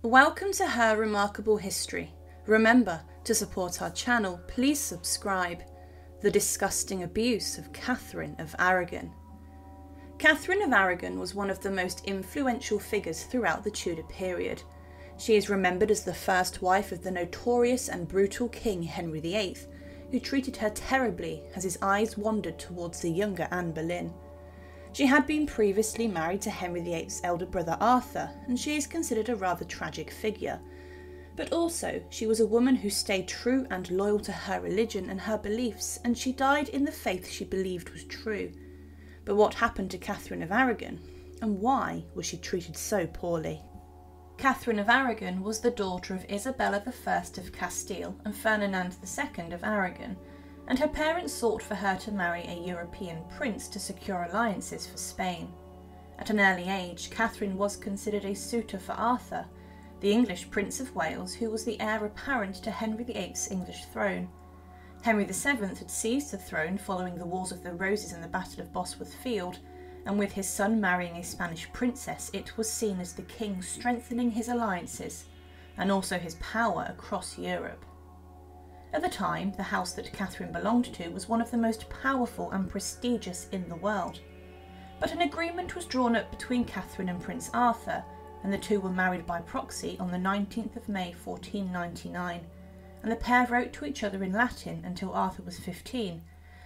Welcome to Her Remarkable History. Remember, to support our channel, please subscribe. The disgusting abuse of Catherine of Aragon. Catherine of Aragon was one of the most influential figures throughout the Tudor period. She is remembered as the first wife of the notorious and brutal King Henry VIII, who treated her terribly as his eyes wandered towards the younger Anne Boleyn. She had been previously married to Henry VIII's elder brother Arthur, and she is considered a rather tragic figure. But also, she was a woman who stayed true and loyal to her religion and her beliefs, and she died in the faith she believed was true. But what happened to Catherine of Aragon, and why was she treated so poorly? Catherine of Aragon was the daughter of Isabella I of Castile and Ferdinand II of Aragon, and her parents sought for her to marry a European prince to secure alliances for Spain. At an early age, Catherine was considered a suitor for Arthur, the English Prince of Wales, who was the heir apparent to Henry VIII's English throne. Henry VII had seized the throne following the Wars of the Roses and the Battle of Bosworth Field, and with his son marrying a Spanish princess, it was seen as the king strengthening his alliances and also his power across Europe. At the time, the house that Catherine belonged to was one of the most powerful and prestigious in the world. But an agreement was drawn up between Catherine and Prince Arthur, and the two were married by proxy on the 19th of May 1499, and the pair wrote to each other in Latin until Arthur was 15,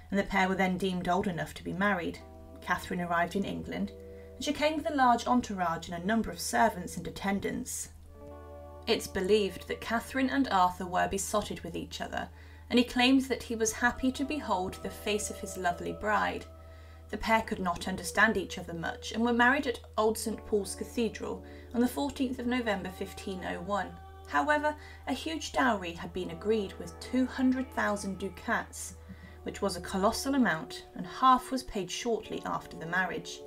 and the pair were then deemed old enough to be married. Catherine arrived in England, and she came with a large entourage and a number of servants and attendants. It's believed that Catherine and Arthur were besotted with each other, and he claimed that he was happy to behold the face of his lovely bride. The pair could not understand each other much, and were married at Old St Paul's Cathedral on the 14th of November 1501. However, a huge dowry had been agreed with 200,000 ducats, which was a colossal amount, and half was paid shortly after the marriage.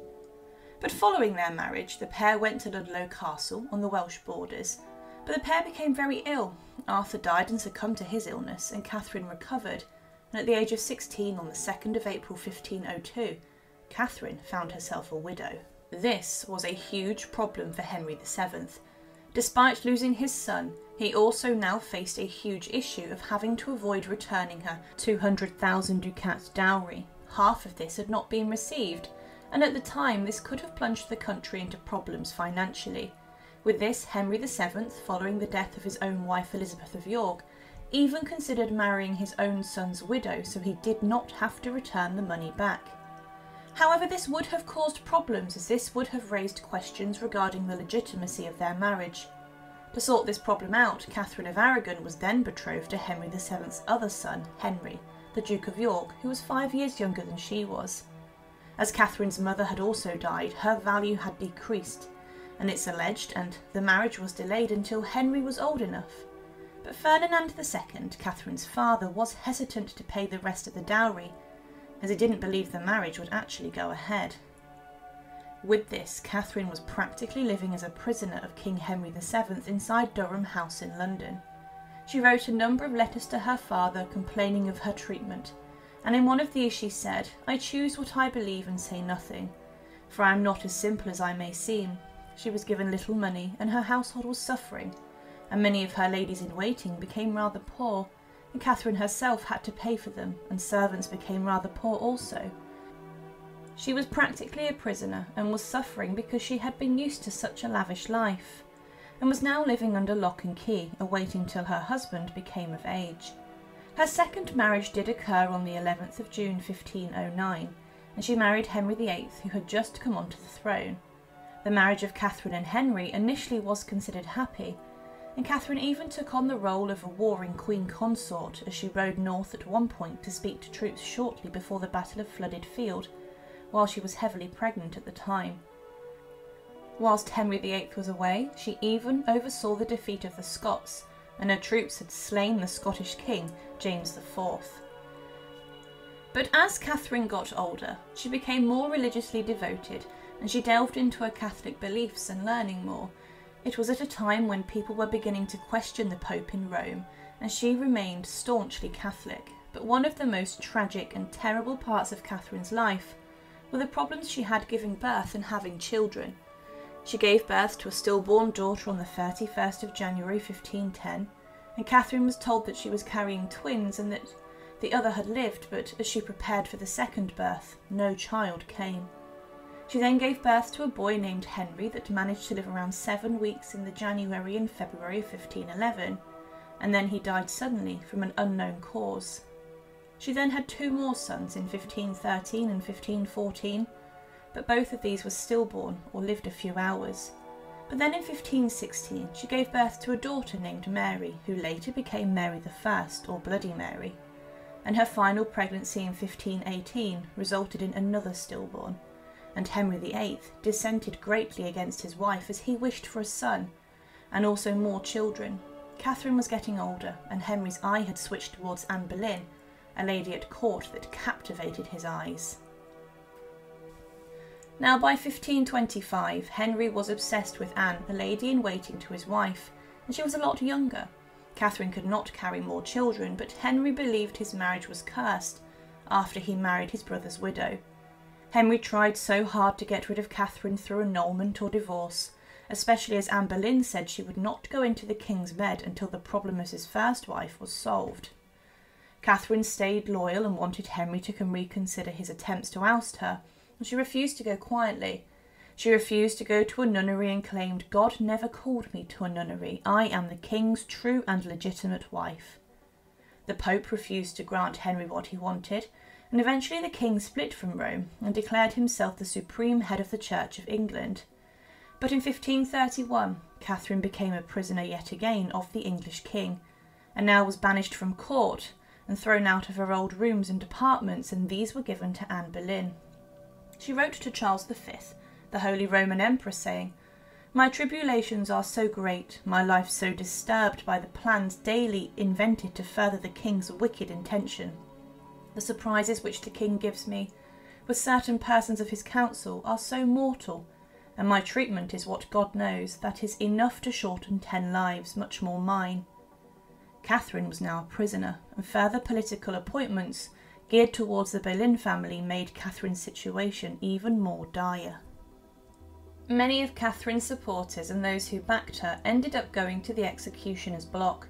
But following their marriage, the pair went to Ludlow Castle on the Welsh borders, but the pair became very ill. Arthur died and succumbed to his illness, and Catherine recovered, and at the age of 16 on the 2nd of April 1502, Catherine found herself a widow. This was a huge problem for Henry VII. Despite losing his son, he also now faced a huge issue of having to avoid returning her 200,000 ducats dowry. Half of this had not been received, and at the time this could have plunged the country into problems financially. With this, Henry VII, following the death of his own wife Elizabeth of York, even considered marrying his own son's widow so he did not have to return the money back. However, this would have caused problems, as this would have raised questions regarding the legitimacy of their marriage. To sort this problem out, Catherine of Aragon was then betrothed to Henry VII's other son, Henry, the Duke of York, who was 5 years younger than she was. As Catherine's mother had also died, her value had decreased, and it's alleged, and the marriage was delayed until Henry was old enough. But Ferdinand II, Catherine's father, was hesitant to pay the rest of the dowry, as he didn't believe the marriage would actually go ahead. With this, Catherine was practically living as a prisoner of King Henry VII inside Durham House in London. She wrote a number of letters to her father complaining of her treatment, and in one of these she said, "I choose what I believe and say nothing, for I am not as simple as I may seem." She was given little money, and her household was suffering, and many of her ladies-in-waiting became rather poor, and Catherine herself had to pay for them, and servants became rather poor also. She was practically a prisoner, and was suffering because she had been used to such a lavish life, and was now living under lock and key, awaiting till her husband became of age. Her second marriage did occur on the 11th of June 1509, and she married Henry VIII, who had just come onto the throne. The marriage of Catherine and Henry initially was considered happy, and Catherine even took on the role of a warring queen consort as she rode north at one point to speak to troops shortly before the Battle of Flooded Field, while she was heavily pregnant at the time. Whilst Henry VIII was away, she even oversaw the defeat of the Scots, and her troops had slain the Scottish king, James IV. But as Catherine got older, she became more religiously devoted, and she delved into her Catholic beliefs and learning more. It was at a time when people were beginning to question the Pope in Rome, and she remained staunchly Catholic. But one of the most tragic and terrible parts of Catherine's life were the problems she had giving birth and having children. She gave birth to a stillborn daughter on the 31st of January 1510, and Catherine was told that she was carrying twins and that the other had lived, but as she prepared for the second birth, no child came. She then gave birth to a boy named Henry that managed to live around 7 weeks in the January and February of 1511, and then he died suddenly from an unknown cause. She then had 2 more sons in 1513 and 1514, but both of these were stillborn or lived a few hours. But then in 1516 she gave birth to a daughter named Mary, who later became Mary I, or Bloody Mary, and her final pregnancy in 1518 resulted in another stillborn, and Henry VIII dissented greatly against his wife as he wished for a son, and also more children. Catherine was getting older, and Henry's eye had switched towards Anne Boleyn, a lady at court that captivated his eyes. Now by 1525, Henry was obsessed with Anne, a lady-in-waiting to his wife, and she was a lot younger. Catherine could not carry more children, but Henry believed his marriage was cursed after he married his brother's widow. Henry tried so hard to get rid of Catherine through annulment or divorce, especially as Anne Boleyn said she would not go into the king's bed until the problem as his first wife was solved. Catherine stayed loyal and wanted Henry to reconsider his attempts to oust her, and she refused to go quietly. She refused to go to a nunnery and claimed, "God never called me to a nunnery. I am the king's true and legitimate wife." The Pope refused to grant Henry what he wanted, and eventually the king split from Rome and declared himself the supreme head of the Church of England. But in 1531, Catherine became a prisoner yet again of the English king, and now was banished from court and thrown out of her old rooms and apartments, and these were given to Anne Boleyn. She wrote to Charles V, the Holy Roman Emperor, saying, "My tribulations are so great, my life so disturbed by the plans daily invented to further the king's wicked intention. The surprises which the king gives me, with certain persons of his council, are so mortal, and my treatment is what God knows, that is enough to shorten 10 lives, much more mine." Catherine was now a prisoner, and further political appointments geared towards the Boleyn family made Catherine's situation even more dire. Many of Catherine's supporters and those who backed her ended up going to the executioner's block.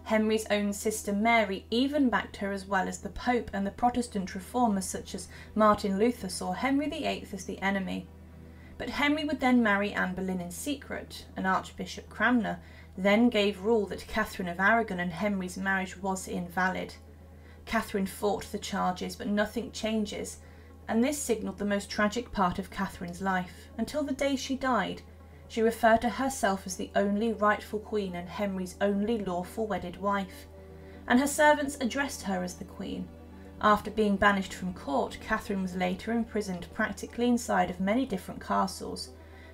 Henry's own sister Mary even backed her, as well as the Pope, and the Protestant reformers such as Martin Luther saw Henry VIII as the enemy. But Henry would then marry Anne Boleyn in secret, and Archbishop Cranmer then gave rule that Catherine of Aragon and Henry's marriage was invalid. Catherine fought the charges, but nothing changes, and this signalled the most tragic part of Catherine's life. Until the day she died, she referred to herself as the only rightful queen and Henry's only lawful wedded wife, and her servants addressed her as the queen. After being banished from court, Catherine was later imprisoned practically inside of many different castles,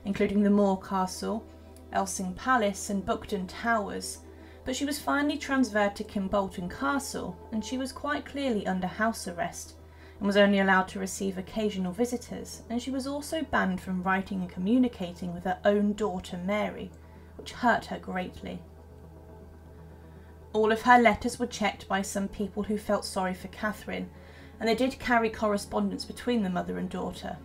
including the Moor Castle, Elsing Palace and Buckden Towers, but she was finally transferred to Kimbolton Castle, and she was quite clearly under house arrest and was only allowed to receive occasional visitors, and she was also banned from writing and communicating with her own daughter Mary, which hurt her greatly. All of her letters were checked by some people who felt sorry for Catherine, and they did carry correspondence between the mother and daughter.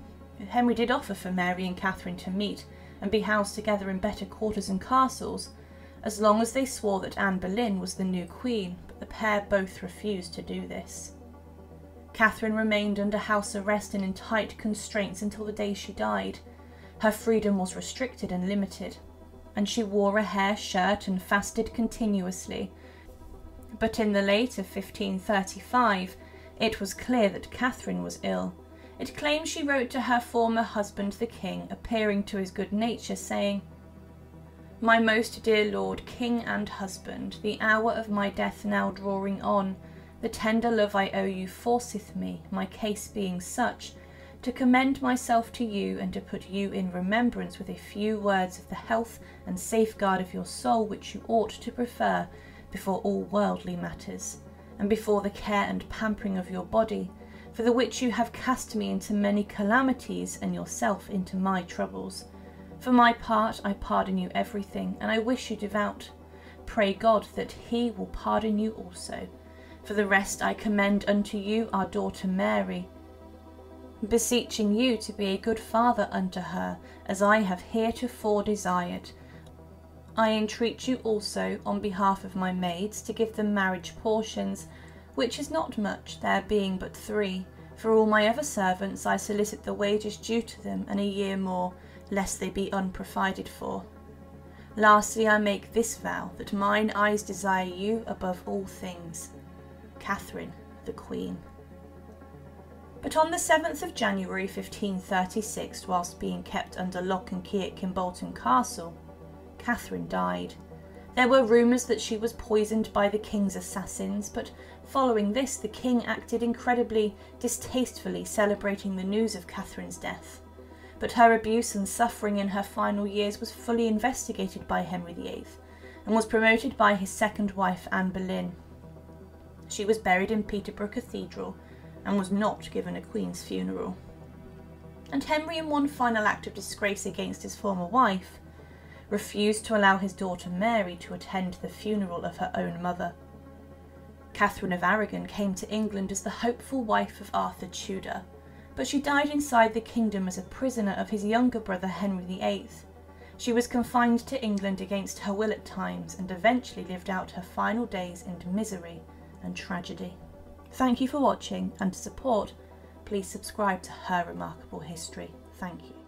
Henry did offer for Mary and Catherine to meet and be housed together in better quarters and castles, as long as they swore that Anne Boleyn was the new queen, but the pair both refused to do this. Catherine remained under house arrest and in tight constraints until the day she died. Her freedom was restricted and limited, and she wore a hair shirt and fasted continuously. But in the late of 1535, it was clear that Catherine was ill. It claims she wrote to her former husband the king, appealing to his good nature, saying, "My most dear lord, king and husband, the hour of my death now drawing on, the tender love I owe you forceth me, my case being such, to commend myself to you and to put you in remembrance with a few words of the health and safeguard of your soul which you ought to prefer before all worldly matters, and before the care and pampering of your body, for the which you have cast me into many calamities and yourself into my troubles. For my part, I pardon you everything, and I wish you devout. Pray God that he will pardon you also. For the rest I commend unto you our daughter Mary. beseeching you to be a good father unto her, as I have heretofore desired. I entreat you also, on behalf of my maids, to give them marriage portions, which is not much, there being but 3. For all my other servants I solicit the wages due to them, and a year more, lest they be unprovided for. Lastly, I make this vow, that mine eyes desire you above all things. Catherine, the Queen. But on the 7th of January 1536, whilst being kept under lock and key at Kimbolton Castle, Catherine died. There were rumours that she was poisoned by the king's assassins, but following this the king acted incredibly distastefully, celebrating the news of Catherine's death. But her abuse and suffering in her final years was fully investigated by Henry VIII, and was promoted by his second wife Anne Boleyn. She was buried in Peterborough Cathedral, and was not given a queen's funeral. And Henry, in one final act of disgrace against his former wife, refused to allow his daughter Mary to attend the funeral of her own mother. Catherine of Aragon came to England as the hopeful wife of Arthur Tudor, but she died inside the kingdom as a prisoner of his younger brother Henry VIII. She was confined to England against her will at times, and eventually lived out her final days in misery and tragedy. Thank you for watching, and to support, please subscribe to Her Remarkable History. Thank you.